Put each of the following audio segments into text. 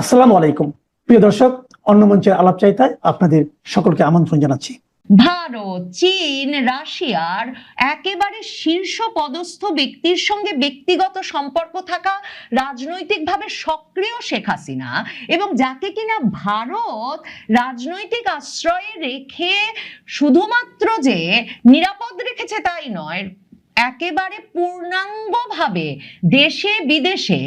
আসসালামু আলাইকুম প্রিয় দর্শক, অন্য মঞ্চের আলাপচারিতায় আপনাদের সকলকে আমন্ত্রণ জানাচ্ছি। ভারত, চীন, রাশিয়ার একেবারে শীর্ষ পদস্থ ব্যক্তির সঙ্গে ব্যক্তিগত সম্পর্ক থাকা রাজনৈতিকভাবে সক্রিয় শেখ হাসিনা, এবং যাকে কিনা ভারত রাজনৈতিক আশ্রয়ে রেখে শুধুমাত্র যে নিরাপদ রেখেছে তাই নয়, একেবারে পূর্ণাঙ্গভাবে দেশে বিদেশে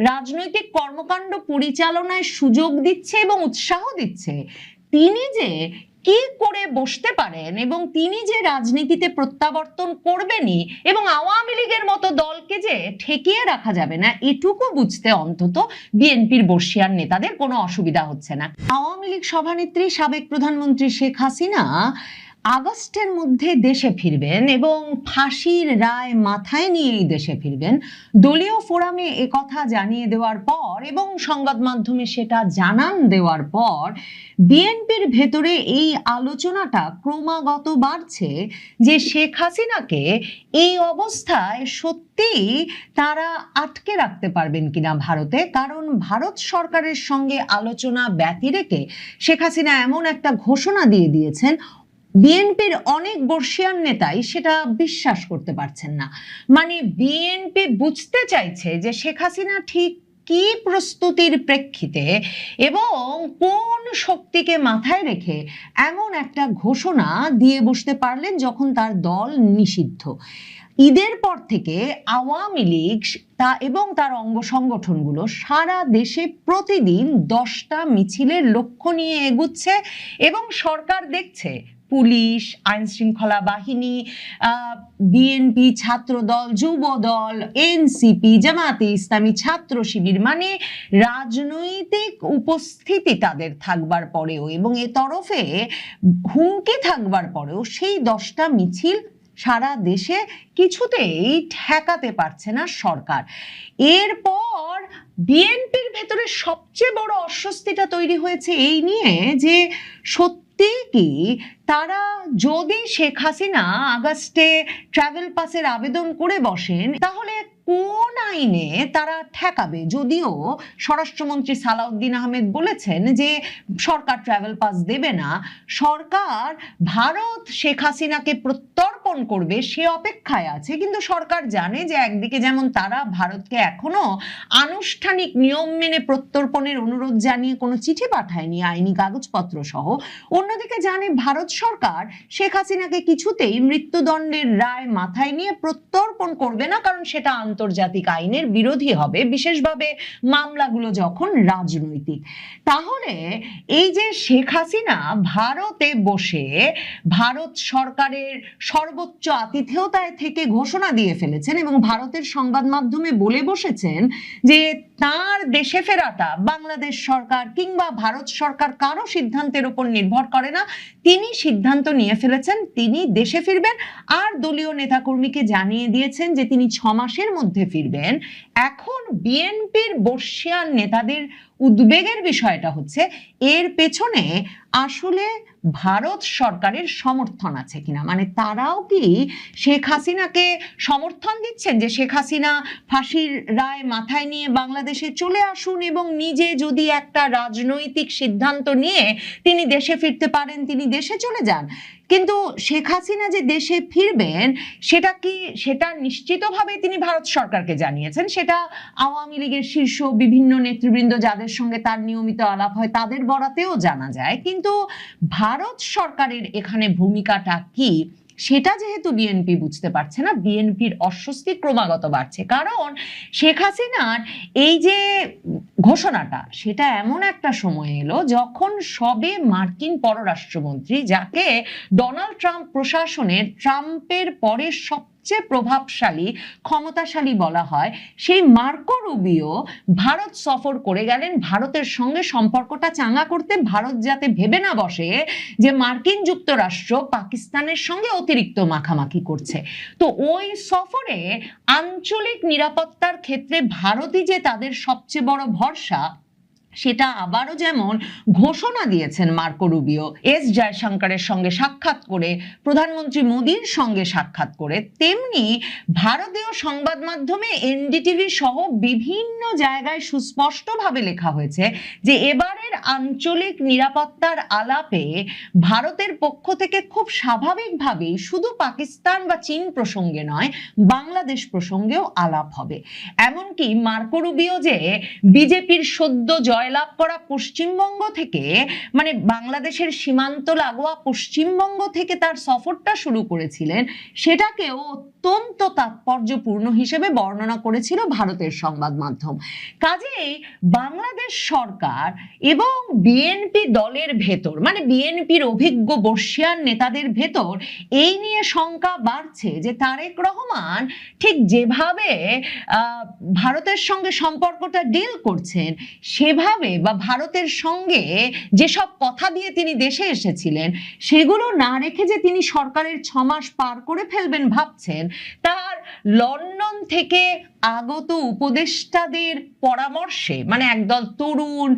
রাজনৈতিক কর্মকাণ্ড পরিচালনায় সুযোগ দিচ্ছে এবং উৎসাহ দিচ্ছে। তিনি যে কি করে বসতে পারেন এবং তিনি যে রাজনীতিতে প্রত্যাবর্তন করবেনই এবং আওয়ামী লীগের মতো দলকে যে ঠেকিয়ে রাখা যাবে না, এটুকু বুঝতে অন্তত বিএনপির বর্ষিয়ান নেতাদের কোনো অসুবিধা হচ্ছে না। আওয়ামী লীগ সভানেত্রী সাবেক প্রধানমন্ত্রী শেখ হাসিনা আগস্টের মধ্যে দেশে ফিরবেন এবং ফাঁসির রায় মাথায় নিয়েই দেশে ফিরবেন। দলীয় ফোরামে একথা জানিয়ে দেওয়ার পর এবং সংবাদ মাধ্যমে সেটা জানান দেওয়ার পর বিএনপির ভেতরে এই আলোচনাটা ক্রমাগত বাড়ছে যে শেখ হাসিনাকে এই অবস্থায় সত্যিই তারা আটকে রাখতে পারবেন কিনা ভারতে। কারণ ভারত সরকারের সঙ্গে আলোচনা ব্যতি রেখে শেখ হাসিনা এমন একটা ঘোষণা দিয়ে দিয়েছেন, বিএনপির অনেক বর্ষিয়ান নেতাই সেটা বিশ্বাস করতে পারছেন না। মানে বিএনপি বুঝতে চাইছে যে শেখ হাসিনা ঠিক কি প্রস্তুতির প্রেক্ষিতে এবং কোন শক্তিকে মাথায় রেখে এমন একটা ঘোষণা দিয়ে বসতে পারলেন যখন তার দল নিষিদ্ধ। ঈদের পর থেকে আওয়ামী লীগ এবং তার অঙ্গ সংগঠনগুলো সারা দেশে প্রতিদিন 10টা মিছিলের লক্ষ্য নিয়ে এগুচ্ছে এবং সরকার দেখছে পুলিশ, আইন শৃঙ্খলা বাহিনী, বিএনপি, ছাত্র দল, যুব দল, এনসিপি, জামাতে ইসলামী, ছাত্র শিবির, মানে রাজনৈতিক উপস্থিতি তাদের থাকবার পরেও এবং এ তরফে হুমকি থাকবার পরেও সেই 10টা মিছিল সারা দেশে কিছুতেই ঠেকাতে পারছে না সরকার। এরপর বিএনপির ভেতরে সবচেয়ে বড় অস্বস্তিটা তৈরি হয়েছে এই নিয়ে যে সত্যি কি তারা যদি শেখ হাসিনা আগস্টে ট্রাভেল পাসের আবেদন করে বসেন তাহলে কোন আইনে তারা ঠেকাবে। যদিও স্বরাষ্ট্রমন্ত্রী সালাউদ্দিন আহমেদ বলেছেন যে সরকার ট্রাভেল পাস দেবে না, সরকার ভারত শেখ হাসিনাকে প্রত্যর্পণ করবে সে অপেক্ষায় আছে। কিন্তু সরকার জানে যে একদিকে যেমন তারা ভারতকে এখনো আনুষ্ঠানিক নিয়ম মেনে প্রত্যর্পণের অনুরোধ জানিয়ে কোনো চিঠি পাঠায়নি আইনি কাগজপত্র সহ, অন্যদিকে জানে ভারত সরকার শেখ হাসিনাকে কিছুতেই মৃত্যুদণ্ডের রায় মাথায় নিয়ে প্রত্যর্পণ করবে না, কারণ সেটা আন্তর্জাতিক আইনের বিরোধী হবে, বিশেষভাবে মামলাগুলো যখন রাজনৈতিক। তাহলে এই যে শেখ হাসিনা ভারতে বসে ভারত সরকারের সর্বোচ্চ আতিথেয়তায় থেকে ঘোষণা দিয়ে ফেলেছেন এবং ভারতের সংবাদ মাধ্যমে বলে বসেছেন যে তার দেশে ফেরাটা বাংলাদেশ সরকার কিংবা ভারত সরকার কারো সিদ্ধান্তের উপর নির্ভর করে না, তিনি সিদ্ধান্ত নিয়ে ফেলেছেন তিনি দেশে ফিরবেন আর দলীয় নেতাকর্মীকে জানিয়ে দিয়েছেন যে তিনি 6 মাসের মধ্যে ফিরবেন। এখন বিএনপির বর্ষিয়ান নেতাদের উদ্বেগের বিষয়টা হচ্ছে এর পেছনে আসলে ভারত সরকারের সমর্থন আছে কিনা, মানে তারাও কি শেখ হাসিনাকে সমর্থন দিচ্ছেন যে শেখ হাসিনা ফাঁসির রায় মাথায় নিয়ে বাংলাদেশে চলে আসুন এবং নিজে যদি একটা রাজনৈতিক সিদ্ধান্ত নিয়ে তিনি দেশে ফিরতে পারেন তিনি দেশে চলে যান। কিন্তু শেখ হাসিনা যে দেশে ফিরবেন সেটা নিশ্চিতভাবে তিনি ভারত সরকারকে জানিয়েছেন, সেটা আওয়ামী লীগের শীর্ষ বিভিন্ন নেতৃবৃন্দ যাদের সঙ্গে তার নিয়মিত আলাপ হয় তাদের বরাতেও জানা যায়। কিন্তু ভারত সরকারের এখানে ভূমিকাটা কি সেটা যেহেতু বিএনপি বুঝতে পারছে না, বিএনপির অস্বস্তি ক্রমাগত বাড়ছে। কারণ শেখ হাসিনার এই যে ঘোষণাটা সেটা এমন একটা সময় এলো যখন সবে মার্কিন পররাষ্ট্রমন্ত্রী, যাকে ডোনাল্ড ট্রাম্প প্রশাসনের ট্রাম্পের পরে সবচেয়ে প্রভাবশালী ক্ষমতাশালী বলা হয়, সেই মার্কো রুবিও ভারত সফর করে গেলেন ভারতের সঙ্গে সম্পর্কটা চাঙ্গা করতে, ভারত যাতে ভেবে না বসে যে মার্কিন যুক্তরাষ্ট্র পাকিস্তানের সঙ্গে অতিরিক্ত মাখামাখি করছে। তো ওই সফরে আঞ্চলিক নিরাপত্তার ক্ষেত্রে ভারতই যে তাদের সবচেয়ে বড় ভরসা সেটা আবারও যেমন ঘোষণা দিয়েছেন মার্কো রুবিও এস জয়শঙ্করের সঙ্গে সাক্ষাৎ করে, প্রধানমন্ত্রী মোদীর সঙ্গে সাক্ষাৎ করে, তেমনি ভারতীয় সংবাদ মাধ্যমে এনডিটিভি সহ বিভিন্ন জায়গায় সুস্পষ্টভাবে লেখা হয়েছে যে এবারের আঞ্চলিক নিরাপত্তার আলাপে ভারতের পক্ষ থেকে খুব স্বাভাবিকভাবেই শুধু পাকিস্তান বা চীন প্রসঙ্গে নয়, বাংলাদেশ প্রসঙ্গেও আলাপ হবে। এমনকি মার্কো রুবিও যে বিজেপির সদ্য জয়লাভ করা পশ্চিমবঙ্গ থেকে, মানে বাংলাদেশের সীমান্ত লাগোয়া পশ্চিমবঙ্গ থেকে তার সফরটা শুরু করেছিলেন, সেটাকেও অত্যন্ত তাৎপর্যপূর্ণ হিসেবে বর্ণনা করেছিল ভারতের সংবাদ মাধ্যম। কাজেই বাংলাদেশ সরকার এবং বিএনপি দলের ভেতর, মানে বিএনপির অভিজ্ঞ বর্ষিয়ান নেতাদের ভেতর এই নিয়ে শঙ্কা বাড়ছে যে তারেক রহমান ঠিক যেভাবে ভারতের সঙ্গে সম্পর্কটা ডিল করছেন, সেভাবে বা ভারতের সঙ্গে যেসব কথা দিয়ে তিনি দেশে এসেছিলেন সেগুলো না রেখে যে তিনি সরকারের 6 মাস পার করে ফেলবেন ভাবছেন, তার লন্ডন থেকে আগত উপদেষ্টাদের পরামর্শে, মানে একদল তরুণ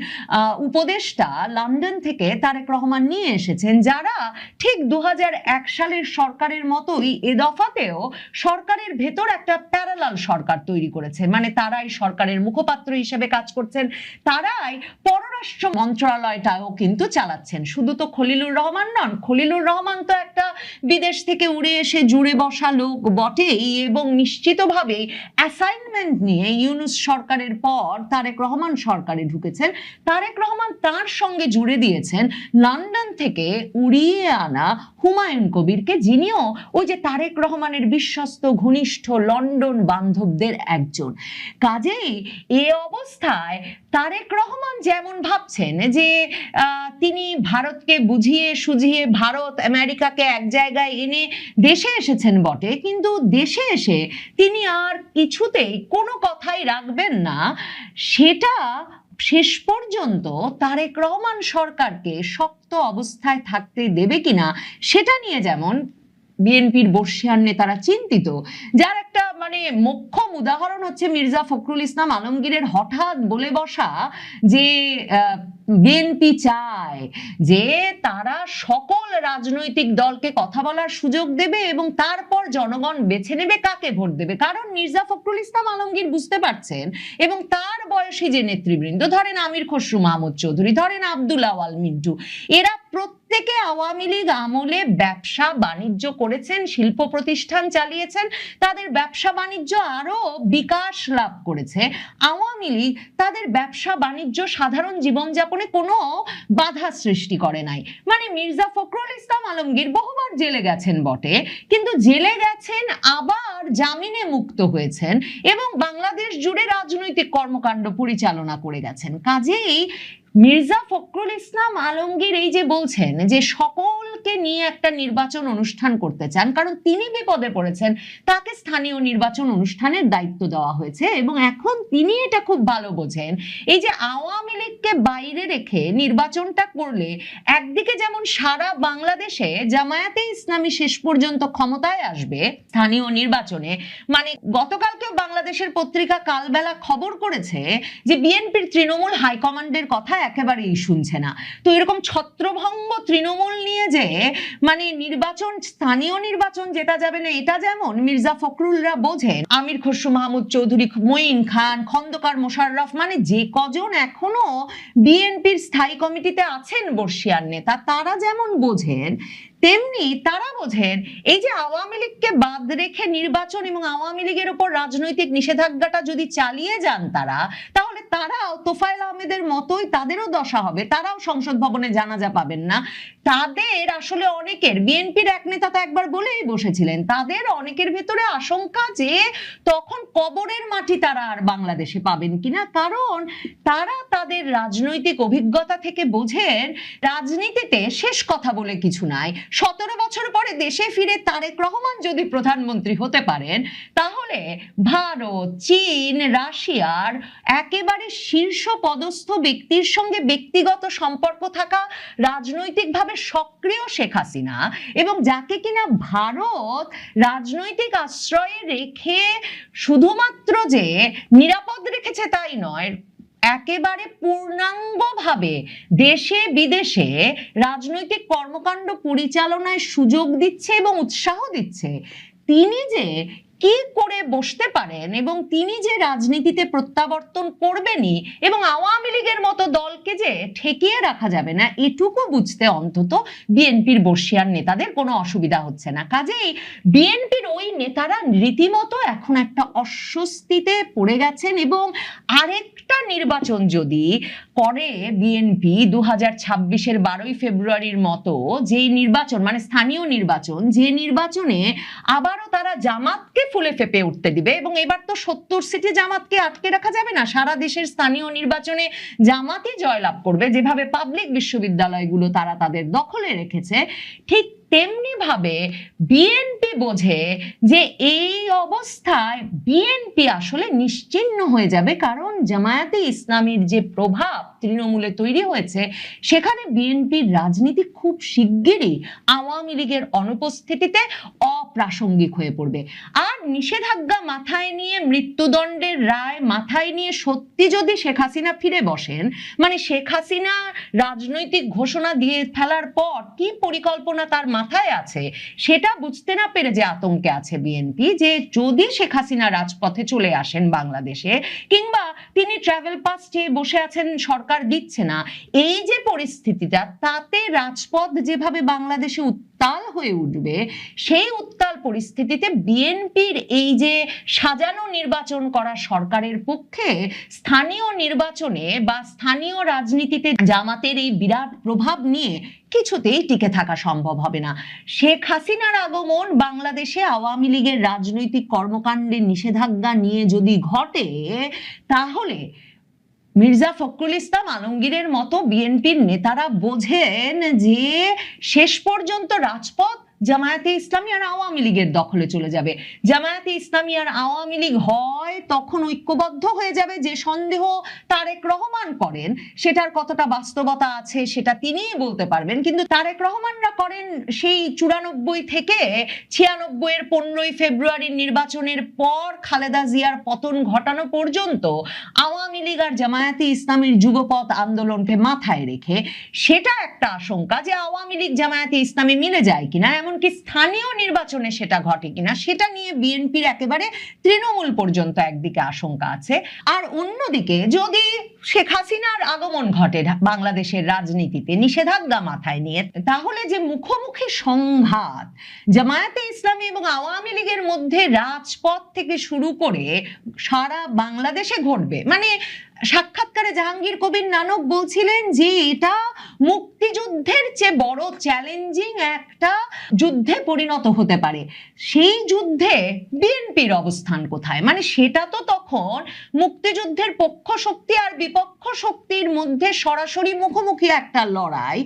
উপদেষ্টা লন্ডন থেকে তারেক রহমান নিয়ে এসেছেন, যারা ঠিক 2001 সালের সরকারের মতোই এ দফাতেও সরকারের ভেতর একটা প্যারালাল সরকার তৈরি করেছে। মানে তারাই সরকারের মুখপাত্র হিসেবে কাজ করছেন, তারাই পররাষ্ট্র মন্ত্রণালয়টাও কিন্তু চালাচ্ছেন। শুধু তো খলিলুর রহমান নন, খলিলুর রহমান তো একটা বিদেশ থেকে উড়ে এসে জুড়ে বসা লোক বটেই, এবং নিশ্চিতভাবে অ্যাসাইনমেন্ট নিয়ে ইউনূস সরকারের পর তারেক রহমান সরকারে ঢুকেছেন। তারেক রহমান তার সঙ্গে জুড়ে দিয়েছেন লন্ডন থেকে উড়িয়ে আনা হুমায়ুন কবিরকে, যিনিও ওই যে তারেক রহমানের বিশ্বস্ত ঘনিষ্ঠ লন্ডন বান্ধবদের একজন। কাজেই এ অবস্থায় তারেক রহমান যেমন ভাবছেন যে তিনি ভারতকে বুঝিয়ে সুঝিয়ে ভারত আমেরিকাকে এক জায়গায় এনে দেশে এসেছেন বটে, কিন্তু দেশে এসে তিনি আর কিছুতেই কোনো কথাই রাখবেন না, সেটা শেষ পর্যন্ত তারেক রহমান সরকারকে শক্ত অবস্থায় থাকতে দেবে কিনা সেটা নিয়ে যেমন বিএনপির বর্ষিয়ান নেতারা চিন্তিত। যার একটা মানে মোক্ষম উদাহরণ হচ্ছে মির্জা ফখরুল ইসলাম আলমগীরের হঠাৎ বলে বসা যে বিএনপি চায় যে তারা সকল রাজনৈতিক দলকে কথা বলার সুযোগ দেবে এবং তারপর জনগণ বেছে নেবে কাকে ভোট দেবে। কারণ মির্জা ফখরুল ইসলাম আলমগীর বুঝতে পারছেন, এবং তার বয়সী যে নেতৃবৃন্দ, ধরেন আমির খসরু মাহমুদ চৌধুরী, ধরেন আব্দুল আওয়াল মিন্টু, এরা প্রত্যেকে আওয়ামী লীগ আমলে ব্যবসা বাণিজ্য করেছেন, শিল্প প্রতিষ্ঠান চালিয়েছেন, তাদের ব্যবসা বাণিজ্য আরো বিকাশ লাভ করেছে। আওয়ামী লীগ তাদের ব্যবসা বাণিজ্য সাধারণ জীবনযাপনে কোনো বাধা সৃষ্টি করে নাই। মানে মির্জা ফখরুল ইসলাম আলমগীর বহুবার জেলে গেছেন বটে, কিন্তু জেলে গেছেন আবার জামিনে মুক্ত হয়েছেন এবং বাংলাদেশ জুড়ে রাজনৈতিক কর্মকাণ্ড পরিচালনা করে গেছেন। কাজেই মির্জা ফখরুল ইসলাম আলমগীর এই যে বলছেন যে সকলকে নিয়ে একটা নির্বাচন অনুষ্ঠান করতে চান, কারণ তিনি বিপদে পড়েছেন, তাকে স্থানীয় নির্বাচন অনুষ্ঠানের দায়িত্ব দেওয়া হয়েছে এবং এখন তিনি এটা খুব ভালো বোঝেন। এই যে আওয়ামী লীগকে বাইরে রেখে নির্বাচনটা করলে একদিকে যেমন সারা বাংলাদেশে জামায়াতে ইসলামী শেষ পর্যন্ত ক্ষমতায় আসবে স্থানীয় নির্বাচনে, মানে গতকালকেও বাংলাদেশের পত্রিকা কালবেলা খবর করেছে যে বিএনপির তৃণমূল হাইকমান্ডের কথা একেবারেই শুনছে না। তো এরকম ছত্রভঙ্গ তৃণমূল নিয়ে যে মানে নির্বাচন, স্থানীয় নির্বাচন যেটা যাবে না, এটা যেমন মির্জা ফখরুলরা বোঝেন, আমির খসরু মাহমুদ চৌধুরী, মঈন খান, খন্দকার মোশাররফ, মানে যে কজন এখনো বিএনপির স্থায়ী কমিটিতে আছেন বর্ষিয়ান নেতা, তারা যেমন বোঝেন, তেমনি তারা বোঝেন এই যে আওয়ামী লীগকে বাদ রেখে নির্বাচন এবং আওয়ামী লীগের উপর রাজনৈতিক নিষেধাজ্ঞাটা যদি চালিয়ে যান তারা, তাহলে তারাও তোফায়েল আহমেদের মতোই তাদেরও দশা হবে, তারাও সংসদ ভবনে জানাজা পাবেন না। তাদের আসলে অনেকের, বিএনপির এক নেতা তো একবার বলেই বসেছিলেন, তাদের অনেকের ভেতরে আশঙ্কা যে তখন কবরের মাটি তারা আর বাংলাদেশে পাবেন কিনা, কারণ তারা তাদের রাজনৈতিক অভিজ্ঞতা থেকে বোঝেন রাজনীতিতে শেষ কথা বলে কিছু নাই। 17 বছর পরে দেশে ফিরে তারেক রহমান যদি প্রধানমন্ত্রী হতে পারেন, তাহলে ভারত, চীন, রাশিয়ার একেবারে শীর্ষ পদস্থ ব্যক্তির সঙ্গে ব্যক্তিগত সম্পর্ক থাকা রাজনৈতিকভাবে সক্রিয় শেখ হাসিনা, এবং যাকে কিনা ভারত রাজনৈতিক আশ্রয়ে রেখে শুধুমাত্র যে নিরাপদ রেখেছে তাই নয়, একেবারে পূর্ণাঙ্গ ভাবে দেশে বিদেশে রাজনৈতিক কর্মকাণ্ড পরিচালনায় সুযোগ দিচ্ছে এবং উৎসাহ দিচ্ছে, তিনি যে কি করে বসতে পারেন এবং তিনি যে রাজনীতিতে প্রত্যাবর্তন করবেনই এবং আওয়ামী লীগের মতো দলকে যে ঠেকিয়ে রাখা যাবে না, এটুকু বুঝতে অন্তত বিএনপির বর্ষিয়ান নেতাদের কোনো অসুবিধা হচ্ছে না। কাজেই বিএনপির ওই নেতারা রীতিমতো এখন একটা অস্বস্তিতে পড়ে গেছেন এবং আরেকটা নির্বাচন যদি করে বিএনপি 2026-এর 12ই ফেব্রুয়ারির মতো, যেই নির্বাচন মানে স্থানীয় নির্বাচন, যে নির্বাচনে আবারও তারা জামাতকে ফুলে ফেপে উঠতে দিবে, এবং এবার তো 70 সিটে জামাতকে আটকে রাখা যাবে না, সারা দেশের স্থানীয় নির্বাচনে জামাতই জয়লাভ করবে, যেভাবে পাবলিক বিশ্ববিদ্যালয়গুলো তারা তাদের দখলে রেখেছে, ঠিক তেমনি ভাবে বিএনপি বোঝে যে এই অবস্থায় বিএনপি আসলে নিশ্চিহ্ন হয়ে যাবে, কারণ জামায়াতে ইসলামীর যে প্রভাব তৃণমূলে তৈরি হয়েছে সেখানে বিএনপির রাজনীতি খুব শিগগিরই আওয়ামী লীগের অনুপস্থিতিতে অপ্রাসঙ্গিক হয়ে পড়বে। আর নিষেধাজ্ঞা মাথায় নিয়ে, মৃত্যুদণ্ডের রায় মাথায় নিয়ে সত্যি যদি শেখ হাসিনা ফিরে বসেন, মানে শেখ হাসিনা রাজনৈতিক ঘোষণা দিয়ে ফেলার পর কি পরিকল্পনা তার মাথায় আছে সেটা বুঝতে না পেরে যে আতঙ্কে আছে বিএনপি, যে যদি শেখ হাসিনা রাজপথে চলে আসেন বাংলাদেশে, কিংবা তিনি ট্রাভেল পাস চেয়ে বসে আছেন, সরকার দিচ্ছে না, এই যে পরিস্থিতিটা, তাতে রাজপথ যেভাবে বাংলাদেশে উত্তাল হয়ে উঠবে, সেই উত্তাল পরিস্থিতিতে বিএনপির এই যে সাজানো নির্বাচন করা সরকারের পক্ষে স্থানীয় নির্বাচনে বা স্থানীয় রাজনীতিতে জামাতের এই বিরাট প্রভাব নিয়ে কিছুতেই টিকে থাকা সম্ভব হবে না। শেখ হাসিনার আগমন বাংলাদেশে আওয়ামী লীগের রাজনৈতিক কর্মকাণ্ডের নিষেধাজ্ঞা নিয়ে যদি ঘটে, তাহলে মির্জা ফখরুল ইসলাম আলমগীরের মতো বিএনপির নেতারা বোঝেন যে শেষ পর্যন্ত রাজপথ জামায়াতে ইসলামী আর আওয়ামী লীগের দখলে চলে যাবে। জামায়াতে ইসলামী আর আওয়ামী লীগ হয় তখন ঐক্যবদ্ধ হয়ে যাবে, যে সন্দেহ তারেক রহমান করেন সেটার কতটা বাস্তবতা আছে সেটা তিনিই বলতে পারবেন, কিন্তু তারেক রহমানরা করেন সেই 94 থেকে 96-এর 15ই ফেব্রুয়ারির নির্বাচনের পর খালেদা জিয়ার পতন ঘটানো পর্যন্ত আওয়ামী লীগ আর জামায়াতে ইসলামীর যুগপৎ আন্দোলনকে মাথায় রেখে। সেটা একটা আশঙ্কা যে আওয়ামী লীগ জামায়াতে ইসলামী মিলে যায় কিনা, এমনকি স্থানীয় নির্বাচনে সেটা ঘটে কিনা, সেটা নিয়ে বিএনপির একেবারে তৃণমূল পর্যন্ত একদিকে আশঙ্কা আছে। আর অন্যদিকে যদি শেখ হাসিনার আগমন ঘটে বাংলাদেশের রাজনীতিতে নিষেধাজ্ঞা মাথায় নিয়ে, তাহলে যে মুখোমুখি সংঘাত জামায়াতে ইসলামী এবং আওয়ামী লীগের মধ্যে রাজপথ থেকে শুরু করে সারা বাংলাদেশে ঘটবে, মানে সাক্ষাৎকারে জাহাঙ্গীর কবির নানক বলছিলেন যে এটা মুক্তিযুদ্ধের চেয়ে বড় চ্যালেঞ্জিং একটা যুদ্ধে পরিণত হতে পারে। সেই যুদ্ধে বিএনপির অবস্থান কোথায়? মানে সেটা তো তখন মুক্তিযুদ্ধের পক্ষ শক্তি আর বিপক্ষ শক্তির মধ্যে সরাসরি মুখোমুখি একটা লড়াই,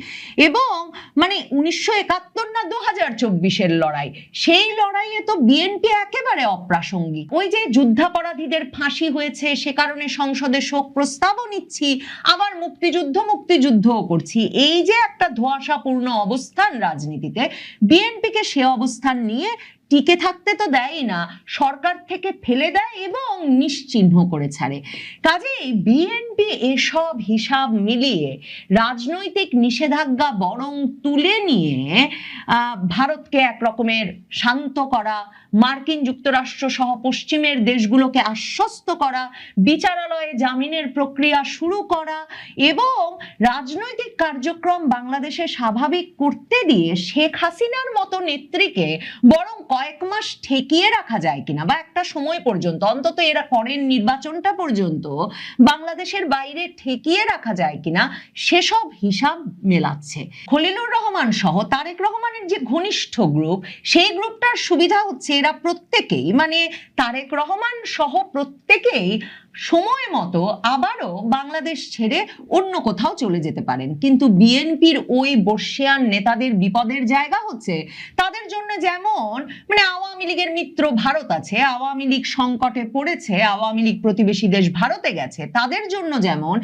এবং মানে 1971 না 2024-এর লড়াই, সেই লড়াইয়ে তো বিএনপি একেবারে অপ্রাসঙ্গিক। ওই যে যুদ্ধাপরাধীদের ফাঁসি হয়েছে সে কারণে সংসদে শোক প্রস্তাবও নিচ্ছি, আবার মুক্তিযুদ্ধও করছি, এই যে একটা ধোঁয়াশাপূর্ণ অবস্থান রাজনীতিতে, বিএনপিকে সে অবস্থান নিয়ে টিকে থাকতে তো দেয় না, সরকার থেকে ফেলে দেয় এবং নিশ্চিহ্ন করে ছাড়ে। কাজেই বিএনপি এসব হিসাব মিলিয়ে রাজনৈতিক নিষেধাজ্ঞা বরং তুলে নিয়ে ভারতকে এক রকমের শান্ত করা, মার্কিন যুক্তরাষ্ট্র সহ পশ্চিমের দেশগুলোকে আশ্বস্ত করা, বিচারালয়ে জামিনের প্রক্রিয়া শুরু করা এবং রাজনৈতিক কার্যক্রম বাংলাদেশে স্বাভাবিক করতে দিয়ে শেখ হাসিনার মতো নেত্রীকে বরং কয়েক মাস ঠেকিয়ে রাখা যায় কিনা, বা একটা সময় পর্যন্ত অন্তত এরা পরের নির্বাচনটা পর্যন্ত বাংলাদেশের বাইরে ঠেকিয়ে রাখা যায় কিনা, সেসব হিসাব মেলাচ্ছে। খলিলুর রহমান সহ তারেক রহমানের যে ঘনিষ্ঠ গ্রুপ, সেই গ্রুপটার সুবিধা হচ্ছে এরা প্রত্যেকেই, মানে তারেক রহমান সহ প্রত্যেকেই সময় মতো আবারও বাংলাদেশ ছেড়ে অন্য কোথাও চলে যেতে পারেন। কিন্তু বিএনপির ওই বর্ষিয়ান নেতাদের বিপদের জায়গা হচ্ছে তাদের জন্য, যেমন মানে আওয়ামী লীগের মিত্র ভারত আছে, আওয়ামী লীগ সংকটে পড়েছে, আওয়ামী লীগ প্রতিবেশী দেশ ভারতে গেছে, তাদের জন্য যেমন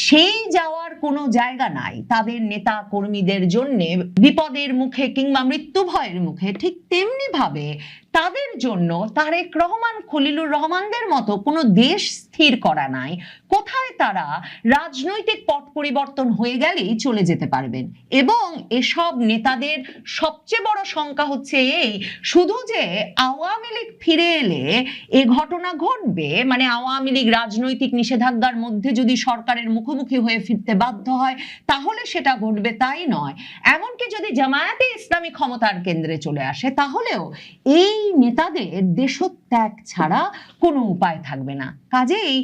সেই যাওয়ার কোনো জায়গা নাই, তাদের নেতা কর্মীদের জন্য বিপদের মুখে কিংবা মৃত্যু ভয়ের মুখে, ঠিক তেমনি ভাবে তাদের জন্য তারেক রহমান, খলিলুর রহমানদের মতো কোনো দেশ স্থির করা নাই কোথায় তারা রাজনৈতিক পট পরিবর্তন হয়ে গেলেই চলে যেতে পারবেন। এবং এসব নেতাদের সবচেয়ে বড় শঙ্কা হচ্ছে এই, শুধু যে আওয়ামী লীগ ফিরে এলে এ ঘটনা ঘটবে, মানে আওয়ামী লীগ রাজনৈতিক নিষেধাজ্ঞার মধ্যে যদি সরকারের মুখোমুখি হয়ে ফিরতে বাধ্য হয় তাহলে সেটা ঘটবে তাই নয়, এমনকি যদি জামায়াতে ইসলামী ক্ষমতার কেন্দ্রে চলে আসে তাহলেও এই নেতাদের দেশত্যাগ ছাড়া কোনো উপায় থাকবে না। কাজেই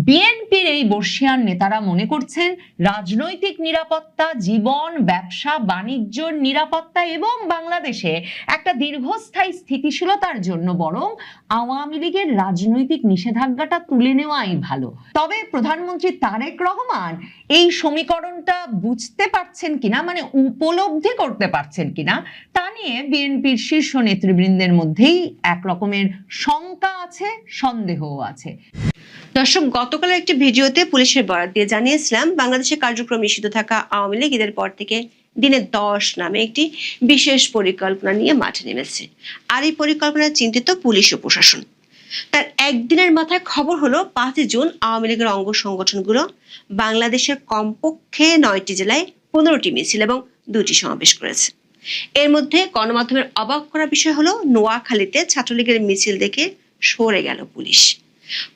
বিএনপির এই বর্ষিয়ান নেতারা মনে করছেন রাজনৈতিক নিরাপত্তা, জীবন, ব্যবসা বাণিজ্যর নিরাপত্তা এবং বাংলাদেশে একটা দীর্ঘস্থায়ী স্থিতিশীলতার জন্য বরং আওয়ামী লীগের রাজনৈতিক নিষেধাজ্ঞাটা তুলে নেওয়াই ভালো। তবে প্রধানমন্ত্রী তারেক রহমান এই সমীকরণটা বুঝতে পারছেন কিনা, মানে উপলব্ধি করতে পারছেন কিনা, তা নিয়ে বিএনপির শীর্ষ নেতৃবৃন্দের মধ্যেই এক রকমের শঙ্কা আছে, সন্দেহও আছে। দর্শক, গতকালের একটি ভিডিওতে পুলিশের বরাত দিয়ে জানিয়েছিলাম বাংলাদেশে কার্যক্রম নিষিদ্ধ থাকা আওয়ামী লীগ ঈদের পর থেকে দিনে 10 নামে একটি বিশেষ পরিকল্পনা নিয়ে মাঠে নেমেছে। আর এই পরিকল্পনায় চিন্তিত পুলিশ ও প্রশাসন। তার একদিনের মাথায় খবর হলো 5 জুন আওয়ামী লীগের অঙ্গ সংগঠনগুলো বাংলাদেশের কমপক্ষে 9টি জেলায় 15টি মিছিল এবং 2টি সমাবেশ করেছে। এর মধ্যে গণমাধ্যমের অবাক করা বিষয় হলো নোয়াখালীতে ছাত্রলীগের মিছিল দেখে সরে গেল পুলিশ।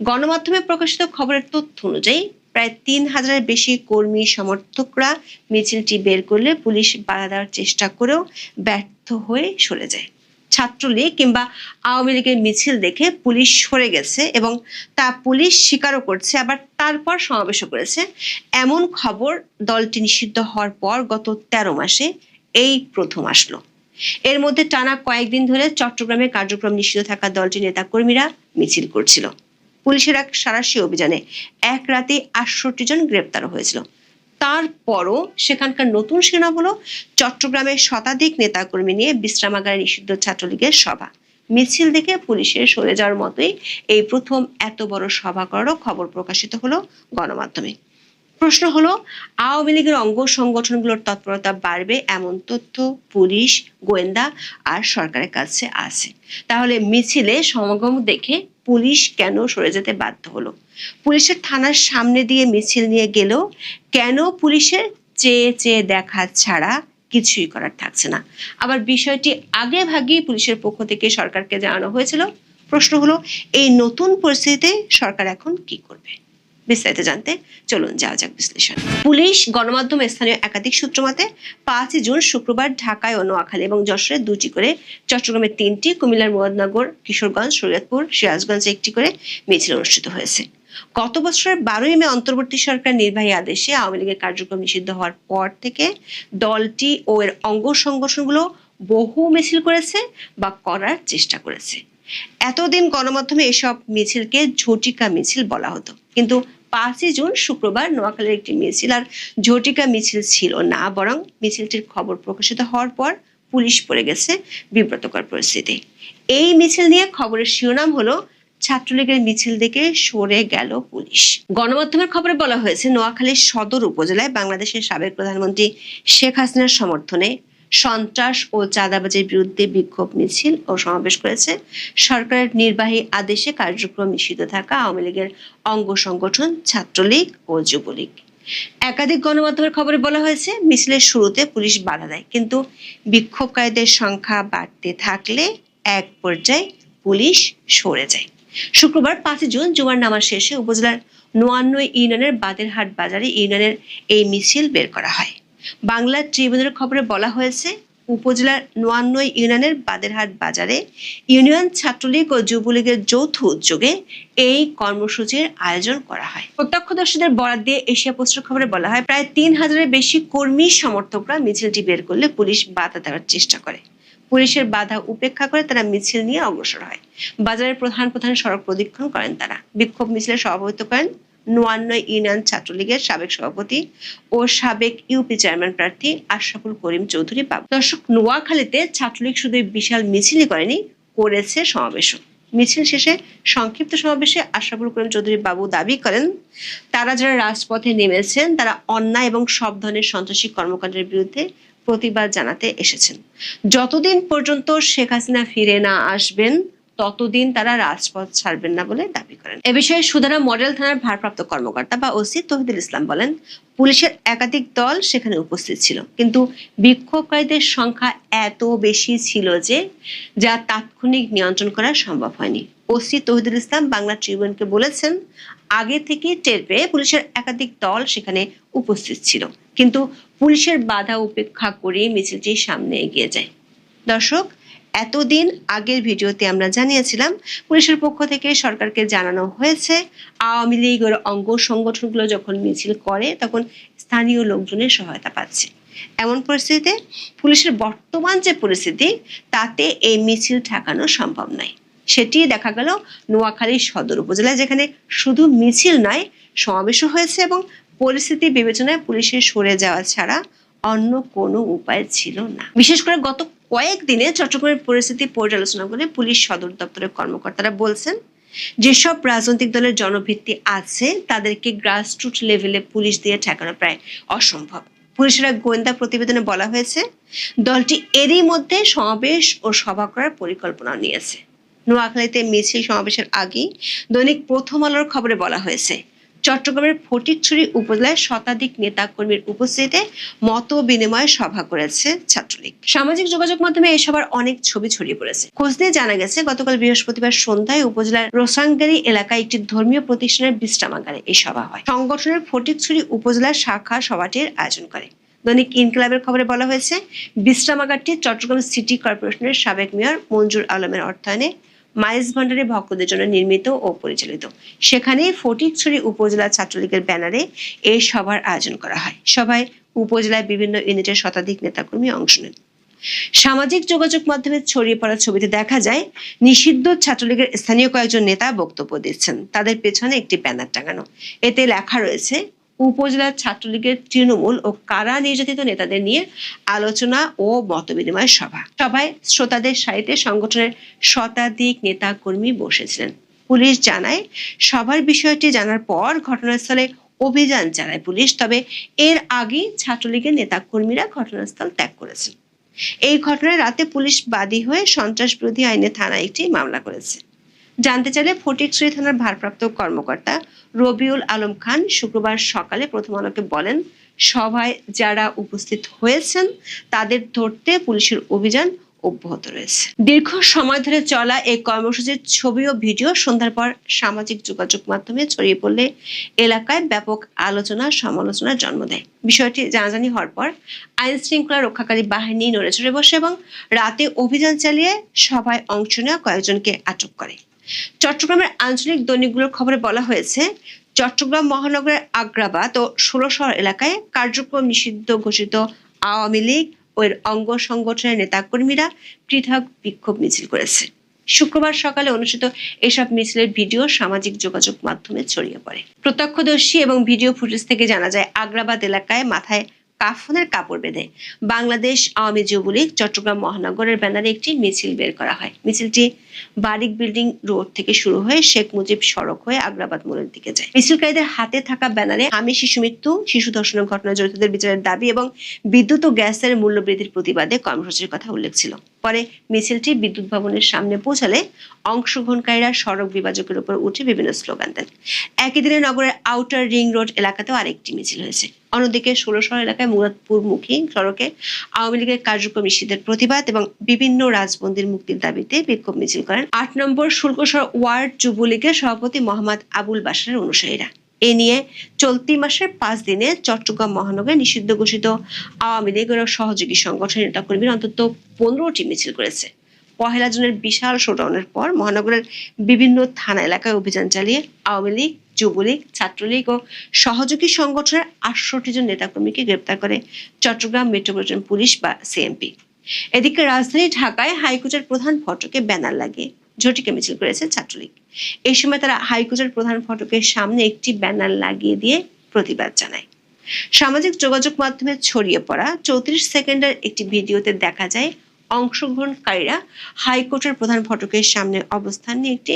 গণমাধ্যমে প্রকাশিত খবরের তথ্য অনুযায়ী প্রায় 3000-এর বেশি কর্মী সমর্থকরা মিছিলটি বের করলে পুলিশ বাধা দেওয়ার চেষ্টা করেও ব্যর্থ হয়ে সরে যায়। ছাত্রলীগ কিংবা আওয়ামী লীগের মিছিল দেখে পুলিশ সরে গেছে এবং তা পুলিশ স্বীকারও করছে, আবার তারপর সমাবেশও করেছে, এমন খবর দলটি নিষিদ্ধ হওয়ার পর গত 13 মাসে এই প্রথম আসলো। এর মধ্যে টানা কয়েকদিন ধরে চট্টগ্রামে কার্যক্রম নিষিদ্ধ থাকা দলটির নেতাকর্মীরা মিছিল করছিল। পুলিশের এক সাঁড়াশি অভিযানে এক রাতে 68 জন গ্রেপ্তার হয়েছিল। তারপরও সেখানকার নতুন শিরোনাম হলো চট্টগ্রামের শতাধিক নেতাকর্মী নিয়ে বিশ্রামাগারে নিষিদ্ধ ছাত্রলীগের সভা। মিছিল দেখে পুলিশের সরে যাওয়ার মতোই এই প্রথম এত বড় সভা করারও খবর প্রকাশিত হলো গণমাধ্যমে। প্রশ্ন হলো, আওয়ামী লীগের অঙ্গ সংগঠনগুলোর তৎপরতা বাড়বে এমন তথ্য পুলিশ, গোয়েন্দা আর সরকারের কাছে আছে, তাহলে মিছিলে সমাগম দেখে পুলিশ কেন সরে যেতে বাধ্য হলো? পুলিশের থানার সামনে দিয়ে মিছিল নিয়ে গেলেও কেন পুলিশের চেয়ে চেয়ে দেখা ছাড়া কিছুই করার থাকছে না? আবার বিষয়টি আগে ভাগেই পুলিশের পক্ষ থেকে সরকারকে জানানো হয়েছিল। প্রশ্ন হলো, এই নতুন পরিস্থিতিতে সরকার এখন কি করবে? বিস্তারিত জানতে চলুন যাওয়া যাক বিশ্লেষণ। পুলিশ, গণমাধ্যম, স্থানীয় একাধিক সূত্র মতে 5 জুন শুক্রবার ঢাকায় ও নোয়াখালী এবং যশোরে 2টি করে, চট্টগ্রামে 3টি, কুমিল্লার মুরাদনগর, কিশোরগঞ্জ, শরীয়তপুর, সিরাজগঞ্জে 1টি করে মিছিল অনুষ্ঠিত হয়েছে। গত বছরের 12ই মে অন্তর্বর্তী সরকার নির্বাহী আদেশে আওয়ামী লীগের কার্যক্রম নিষিদ্ধ হওয়ার পর থেকে দলটি ও এর অঙ্গ সংগঠনগুলো বহু মিছিল করেছে বা করার চেষ্টা করেছে। এতদিন গণমাধ্যমে এসব মিছিলকে ঝটিকা মিছিল বলা হতো, কিন্তু 5 জুন শুক্রবার নোয়াখালীর একটি মিছিল আর ঝটিকা মিছিল ছিল না, বরং মিছিলটির খবর প্রকাশিত হওয়ার পর পুলিশ পড়ে গেছে বিব্রতকর পরিস্থিতি। এই মিছিল নিয়ে খবরের শিরোনাম হলো ছাত্রলীগের মিছিল দেখে সরে গেল পুলিশ। গণমাধ্যমের খবরে বলা হয়েছে, নোয়াখালীর সদর উপজেলায় বাংলাদেশের সাবেক প্রধানমন্ত্রী শেখ হাসিনার সমর্থনে সন্ত্রাস ও চাঁদাবাজির বিরুদ্ধে বিক্ষোভ মিছিল ও সমাবেশ করেছে সরকারের নির্বাহী আদেশে কার্যক্রম নিষিদ্ধ থাকা আওয়ামী লীগের অঙ্গ সংগঠন ছাত্রলীগ ও যুবলীগ। একাধিক গণমাধ্যমের খবরে বলা হয়েছে, মিছিলের শুরুতে পুলিশ বাধা দেয়, কিন্তু বিক্ষোভকারীদের সংখ্যা বাড়তে থাকলে এক পর্যায়ে পুলিশ সরে যায়। শুক্রবার 5 জুন জুমার নামাজ শেষে উপজেলার 99 ইউনিয়নের বাদেরহাট বাজারে ইউনিয়নের এই মিছিল বের করা হয়। বাংলা ট্রিবিউনের খবরে বলা হয়েছে, উপজেলার 99 ইউনিয়নের বাদেরহাট বাজারে ইউনিয়ন ছাত্রলীগ ও যুবলীগের যৌথ উদ্যোগে এই কর্মসূচির আয়োজন করা হয়। প্রত্যক্ষদর্শীদের বরাত দিয়ে এশিয়া পোস্টের খবরে বলা হয়, প্রায় 3000-এর বেশি কর্মী সমর্থকরা মিছিলটি বের করলে পুলিশ বাধা দেওয়ার চেষ্টা করে। পুলিশের বাধা উপেক্ষা করে তারা মিছিল নিয়ে অগ্রসর হয়। বাজারের প্রধান সড়ক প্রদক্ষিণ করেন তারা। বিক্ষোভ মিছিলের সভাপতিত্ব করেন 99 ইউনিয়ন ছাত্রলীগের সাবেক সভাপতি ও সাবেক ইউপি চেয়ারম্যান প্রার্থী আশরাফুল করিম চৌধুরী বাবু। দর্শক, নোয়াখালীতে ছাত্রলীগ শুধু বিশাল মিছিলই করেনি, করেছে সমাবেশও। মিছিল শেষে সংক্ষিপ্ত সমাবেশে আশরাফুল করিম চৌধুরী বাবু দাবি করেন, তারা যারা রাজপথে নেমেছেন তারা অন্যায় এবং সব ধরনের সন্ত্রাসী কর্মকাণ্ডের বিরুদ্ধে প্রতিবাদ জানাতে এসেছেন। যতদিন পর্যন্ত শেখ হাসিনা ফিরে না আসবেন ততদিন তারা রাজপথ ছাড়বেন না বলে দাবি করেন। এ বিষয়ে সুধারা মডেল থানার ভারপ্রাপ্ত কর্মকর্তা বা ওসি তৌহিদুল ইসলাম বলেন, পুলিশের একাধিক দল সেখানে উপস্থিত ছিল, কিন্তু বিক্ষোভকারীদের সংখ্যা এত বেশি ছিল যে যা তাৎক্ষণিক নিয়ন্ত্রণ করা সম্ভব হয়নি। ওসি তৌহিদুল ইসলাম বাংলা ট্রিবিউনকে বলেছেন, আগে থেকে টের পেয়ে পুলিশের একাধিক দল সেখানে উপস্থিত ছিল, কিন্তু পুলিশের বাধা উপেক্ষা করে মিছিলটি সামনে এগিয়ে যায়। দর্শক, এতদিন আগের ভিডিওতে আমরা জানিয়েছিলাম পুলিশের পক্ষ থেকে সরকারকে জানানো হয়েছে আওয়ামী লীগের অঙ্গ সংগঠনগুলো যখন মিছিল করে তখন স্থানীয় লোকজনের সহায়তা পাচ্ছে। এমন পরিস্থিতিতে পুলিশের বর্তমান যে পরিস্থিতি তাতে এই মিছিল ঠেকানো সম্ভব নয়। সেটি দেখা গেল নোয়াখালী সদর উপজেলায়, যেখানে শুধু মিছিল নয় সমাবেশও হয়েছে এবং পরিস্থিতি বিবেচনায় পুলিশের সরে যাওয়া ছাড়া অন্য কোনো উপায় ছিল না। বিশেষ করে গত কয়েকদিনে চট্টগ্রামের পরিস্থিতি পর্যালোচনা করে পুলিশ সদর দপ্তরের কর্মকর্তারা বলছেন, যেসব রাজনৈতিক দলের জনভিত্তি আছে তাদেরকে গ্রাসরুট লেভেলে পুলিশ দিয়ে ঠেকানো প্রায় অসম্ভব। পুলিশের এক গোয়েন্দা প্রতিবেদনে বলা হয়েছে, দলটি এরই মধ্যে সমাবেশ ও সভা করার পরিকল্পনা নিয়েছে। নোয়াখালীতে মিছিল সমাবেশের আগেই দৈনিক প্রথম আলোর খবরে বলা হয়েছে, চট্টগ্রামের ফটিকছড়ি উপজেলায় শতাধিক নেতা কর্মীর উপস্থিতিতে মত বিনিময় সভা করেছে ছাত্রলীগ। সামাজিক যোগাযোগ মাধ্যমে এই সভার অনেক ছবি ছড়িয়ে পড়েছে। খোঁজ দিয়ে জানা গেছে, গতকাল বৃহস্পতিবার সন্ধ্যায় উপজেলার রোসাংগাড়ি এলাকায় একটি ধর্মীয় প্রতিষ্ঠানের বিশ্রামাগারে এই সভা হয়। সংগঠনের ফটিকছড়ি উপজেলার শাখা সভাটির আয়োজন করে। দৈনিক ইনকিলাবের খবরে বলা হয়েছে, বিশ্রামাগারটি চট্টগ্রাম সিটি কর্পোরেশনের সাবেক মেয়র মঞ্জুর আলমের অর্থায়নে মাইজ ভান্ডারে ভক্তদের জন্য নির্মিত ও পরিচালিত। সেখানে ফটিকছড়ি উপজেলা ছাত্রলীগের ব্যানারে এই সভার আয়োজন করা হয়। সভায় উপজেলায় বিভিন্ন ইউনিটের শতাধিক নেতাকর্মী অংশ নেন। সামাজিক যোগাযোগ মাধ্যমে ছড়িয়ে পড়া ছবিতে দেখা যায় নিষিদ্ধ ছাত্রলীগের স্থানীয় কয়েকজন নেতা বক্তব্য দিচ্ছেন। তাদের পেছনে একটি ব্যানার টাঙানো, এতে লেখা রয়েছে, উপজেলার ছাত্রলীগের তৃণমূল ও কারা নির্যাতিত নেতাদের নিয়ে আলোচনা ও মতবিনিময় সভা। সভায় শ্রোতাদের সারিতে সংগঠনের শতাধিক নেতা কর্মী বসেছিলেন। পুলিশ জানায়, সভার বিষয়টি জানার পর ঘটনাস্থলে অভিযান চালায় পুলিশ, তবে এর আগে ছাত্রলীগের নেতা কর্মীরা ঘটনাস্থল ত্যাগ করেছেন। এই ঘটনায় রাতে পুলিশ বাদী হয়ে সন্ত্রাস বিরোধী আইনে থানায় একটি মামলা করেছে। জানতে চাইলে ফটিকছড়ি থানার ভারপ্রাপ্ত কর্মকর্তা রবিউল আলম খান শুক্রবার সকালে প্রথম আলোকে বলেন, সভায় যারা উপস্থিত হয়েছেন তাদের ধরতে পুলিশের অভিযান অব্যাহত রয়েছে। দীর্ঘ সময় ধরে চলা এই কর্মসূচির ছবি ও ভিডিও সন্ধ্যার পর সামাজিক যোগাযোগ মাধ্যমে ছড়িয়ে পড়লে এলাকায় ব্যাপক আলোচনা সমালোচনার জন্ম দেয়। বিষয়টি জানাজানি হওয়ার পর আইন শৃঙ্খলা রক্ষাকারী বাহিনী নড়েচড়ে বসে এবং রাতে অভিযান চালিয়ে সভায় অংশ নেওয়া কয়েকজনকে আটক করে। চট্টগ্রামের আঞ্চলিক দৈনিকগুলোর খবরে বলা হয়েছে, চট্টগ্রাম মহানগরের আগ্রাবাদ ও ষোলশহর এলাকায় কার্যক্রম নিষিদ্ধ ঘোষিত আওয়ামী লীগ ও এর অঙ্গ সংগঠনের নেতাকর্মীরা পৃথক বিক্ষোভ মিছিল করেছে। শুক্রবার সকালে অনুষ্ঠিত এসব মিছিলের ভিডিও সামাজিক যোগাযোগ মাধ্যমে ছড়িয়ে পড়ে। প্রত্যক্ষদর্শী এবং ভিডিও ফুটেজ থেকে জানা যায়, আগ্রাবাদ এলাকায় মাথায় কাফনের কাপড় বেঁধে বাংলাদেশ আওয়ামী যুবলীগ চট্টগ্রাম মহানগরের ব্যানারে একটি মিছিল বের করা হয়। মিছিলটি বারিক বিল্ডিং রোড থেকে শুরু হয়ে শেখ মুজিব সড়ক হয়ে আগ্রাবাদ মোড়ের দিকে যায়। মিছিলকারীদের হাতে থাকা ব্যানারে আমি শিশু মৃত্যু, শিশু ধর্ষণের ঘটনায় জড়িতদের বিচারের দাবি এবং বিদ্যুৎ ও গ্যাসের মূল্য বৃদ্ধির প্রতিবাদে কর্মসূচির কথা উল্লেখ ছিল। পরে মিছিলটি বিদ্যুৎ ভবনের সামনে পৌঁছালে অংশগ্রহণকারীরা সড়ক বিভাজকের উপর উঠে বিভিন্ন স্লোগান দেন। একই দিনে নগরের আউটার রিং রোড এলাকাতেও আরেকটি মিছিল হয়েছে। অন্যদিকে ষোলশহর এলাকায় মুরাদপুরমুখী সড়কে আওয়ামী লীগের কার্যক্রম নিষিদ্ধের প্রতিবাদ এবং বিভিন্ন রাজবন্দীর মুক্তির দাবিতে বিক্ষোভ মিছিল করেন ৮ নম্বর শুল্কশহর ওয়ার্ড যুবলীগের সভাপতি মোহাম্মদ আবুল বাশারের অনুসারীরা। এ নিয়ে চলতি মাসের 5 দিনে চট্টগ্রাম মহানগরে নিষিদ্ধ ঘোষিত আওয়ামী লীগের সহযোগী সংগঠনের নেতাকর্মীরা অন্তত 15টি মিছিল করেছে। পহেলা জুনের বিশাল শোডাউনের পর মহানগরের বিভিন্ন থানা এলাকায় অভিযান চালিয়ে আওয়ামী লীগ, যুবলীগ, ছাত্রলীগ ও সহযোগী সংগঠনের 68 জন নেতাকর্মীকে গ্রেপ্তার করে চট্টগ্রাম মেট্রোপলিটন পুলিশ বা সিএমপি। এদিকে রাজধানী ঢাকায় হাইকোর্টের প্রধান ফটকে ব্যানার লাগিয়ে ঝটিকা মিছিল করেছে ছাত্রলীগ। এই সময় তারা হাইকোর্টের প্রধান ফটকের সামনে একটি ব্যানার লাগিয়ে দিয়ে প্রতিবাদ জানায়। সামাজিক যোগাযোগ মাধ্যমে ছড়িয়ে পড়া 34 সেকেন্ডের একটি ভিডিওতে দেখা যায় অংশগ্রহণকারীরা হাইকোর্টের প্রধান ফটকের সামনে অবস্থান নিয়ে একটি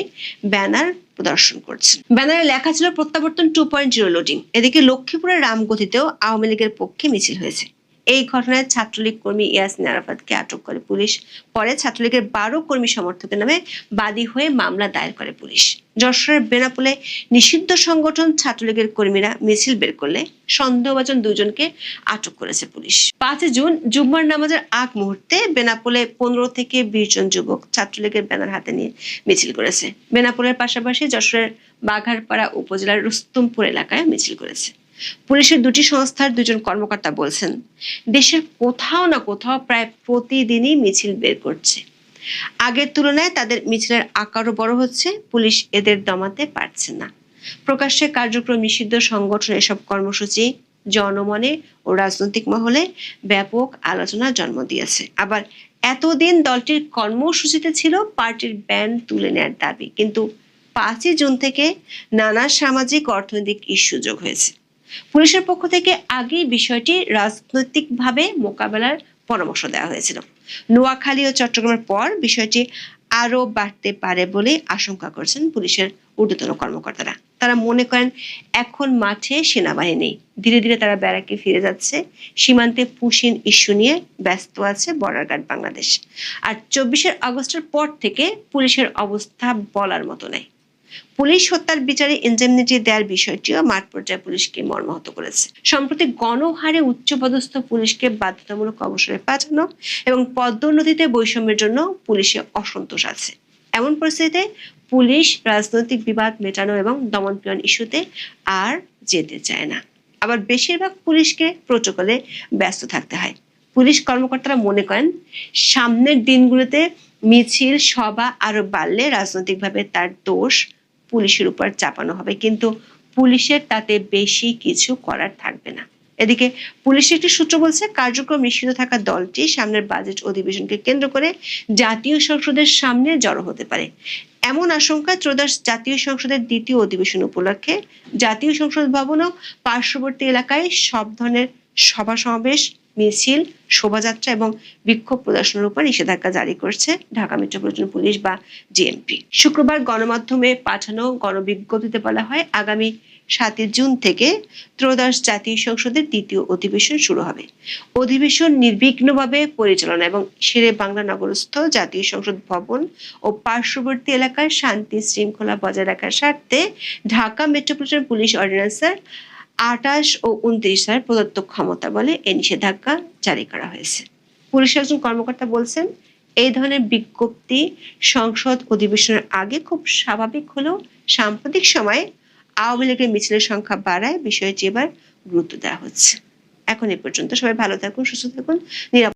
ব্যানার প্রদর্শন করছেন। ব্যানারে লেখা ছিল প্রত্যাবর্তন 2.0 লোডিং। এদিকে লক্ষ্মীপুরের রামগতিতেও আওয়ামী লীগের পক্ষে মিছিল হয়েছে। এই ঘটনায় ছাত্রলীগ কর্মী ইয়াসিন আরাফাতকে আটক করে পুলিশ। পরে ছাত্রলীগের 12 কর্মী সমর্থকের নামে বাদী হয়ে মামলা দায়ের করে পুলিশ। যশোরের বেনাপোলে নিষিদ্ধ সংগঠন ছাত্রলীগের কর্মীরা মিছিল বের করলে সন্দেহভাজন 2 জনকে আটক করেছে পুলিশ। 5 জুন জুম্মার নামাজের আগ মুহূর্তে বেনাপোলে 15 থেকে 20 জন যুবক ছাত্রলীগের ব্যানার হাতে নিয়ে মিছিল করেছে। বেনাপোলের পাশাপাশি যশোরের বাঘারপাড়া উপজেলার রুস্তমপুর এলাকায় মিছিল করেছে। পুলিশের 2টি সংস্থার 2 জন কর্মকর্তা বলছেন, দেশের কোথাও না কোথাও প্রায় প্রতিদিনই মিছিল বের করছে। আগের তুলনায় তাদের মিছিলের আকারও বড় হচ্ছে। পুলিশ এদের দমাতে পারছে না। প্রকাশ্যে কার্যক্রম নিষিদ্ধ সংগঠন এসব কর্মসূচি জনমনে ও রাজনৈতিক মহলে ব্যাপক আলোচনার জন্ম দিয়েছে। আবার এতদিন দলটির কর্মসূচিতে ছিল পার্টির ব্যান তুলে নেওয়ার দাবি, কিন্তু 5 জুন থেকে নানা সামাজিক অর্থনৈতিক ইস্যু যোগ হয়েছে। পুলিশের পক্ষ থেকে আগেই বিষয়টি রাজনৈতিকভাবে মোকাবেলার পরামর্শ দেওয়া হয়েছিল। নোয়াখালী ও চট্টগ্রামের পর বিষয়টি আরো বাড়তে পারে বলে আশঙ্কা করছেন পুলিশের ঊর্ধ্বতন কর্মকর্তারা। তারা মনে করেন এখন মাঠে সেনাবাহিনী নেই, ধীরে ধীরে তারা ব্যারাকে ফিরে যাচ্ছে। সীমান্তে পুশিন ইস্যু নিয়ে ব্যস্ত আছে বর্ডার গার্ড বাংলাদেশ। আর 24 আগস্টের পর থেকে পুলিশের অবস্থা বলার মতো নেই। পুলিশ হত্যার বিচারে ইনডেমনিটি দেওয়ার বিষয়টিও মাঠ পর্যায়ে পুলিশকে মর্মাহত করেছে। সম্প্রতি গণহারে উচ্চপদস্থ পুলিশকে বাধ্যতামূলক অবসরে পাঠানো এবং পদোন্নতিতে বৈষম্যের জন্য পুলিশে অসন্তোষ আছে। এমন পরিস্থিতিতে পুলিশ রাজনৈতিক বিবাদ মেটানো এবং দমনপীড়ন ইস্যুতে আর যেতে চায় না। আবার বেশিরভাগ পুলিশকে প্রোটোকলে ব্যস্ত থাকতে হয়। পুলিশ কর্মকর্তারা মনে করেন সামনের দিনগুলোতে মিছিল সভা আরো বাড়লে রাজনৈতিকভাবে তার দোষ পুলিশের উপর চাপানো হবে, কিন্তু পুলিশের তাতে বেশি কিছু করার থাকবে না। এদিকে পুলিশের একটি সূত্র বলছে, কার্যক্রম নিষিদ্ধ থাকা দলটি সামনের বাজেট অধিবেশনকে কেন্দ্র করে জাতীয় সংসদের সামনে জড়ো হতে পারে। এমন আশঙ্কা ত্রয়োদশ জাতীয় সংসদের 2য় অধিবেশন উপলক্ষে জাতীয় সংসদ ভবন ও পার্শ্ববর্তী এলাকায় সব ধরনের সভা সমাবেশ, মিছিল, শোভাযাত্রা এবং বিক্ষোভ প্রদর্শনের উপর নিষেধাজ্ঞা জারি করছে ঢাকা মেট্রোপলিটন পুলিশ বা ডিএমপি। শুক্রবার গণমাধ্যমে পাঠানো গণবিজ্ঞপ্তিতে বলা হয়, আগামী 7 জুন থেকে ত্রয়োদশ জাতীয় সংসদের 2য় অধিবেশন শুরু হবে। অধিবেশন নির্বিঘ্নভাবে পরিচালনা এবং শেরে বাংলা নগরস্থ জাতীয় সংসদ ভবন ও পার্শ্ববর্তী এলাকায় শান্তি শৃঙ্খলা বজায় রাখার স্বার্থে ঢাকা মেট্রোপলিটন পুলিশ অর্ডিন্যান্সের 28 ও 29 প্রদত্ত ক্ষমতা বলে এই নিষেধাজ্ঞা জারি করা হয়েছে। পুলিশের একজন কর্মকর্তা বলছেন, এই ধরনের বিজ্ঞপ্তি সংসদ অধিবেশনের আগে খুব স্বাভাবিক হলেও সাম্প্রতিক সময়ে আওয়ামী লীগের মিছিলের সংখ্যা বাড়ায় বিষয়টি এবার গুরুত্ব দেওয়া হচ্ছে। এখন এ পর্যন্ত। সবাই ভালো থাকুন, সুস্থ থাকুন, নিরাপদ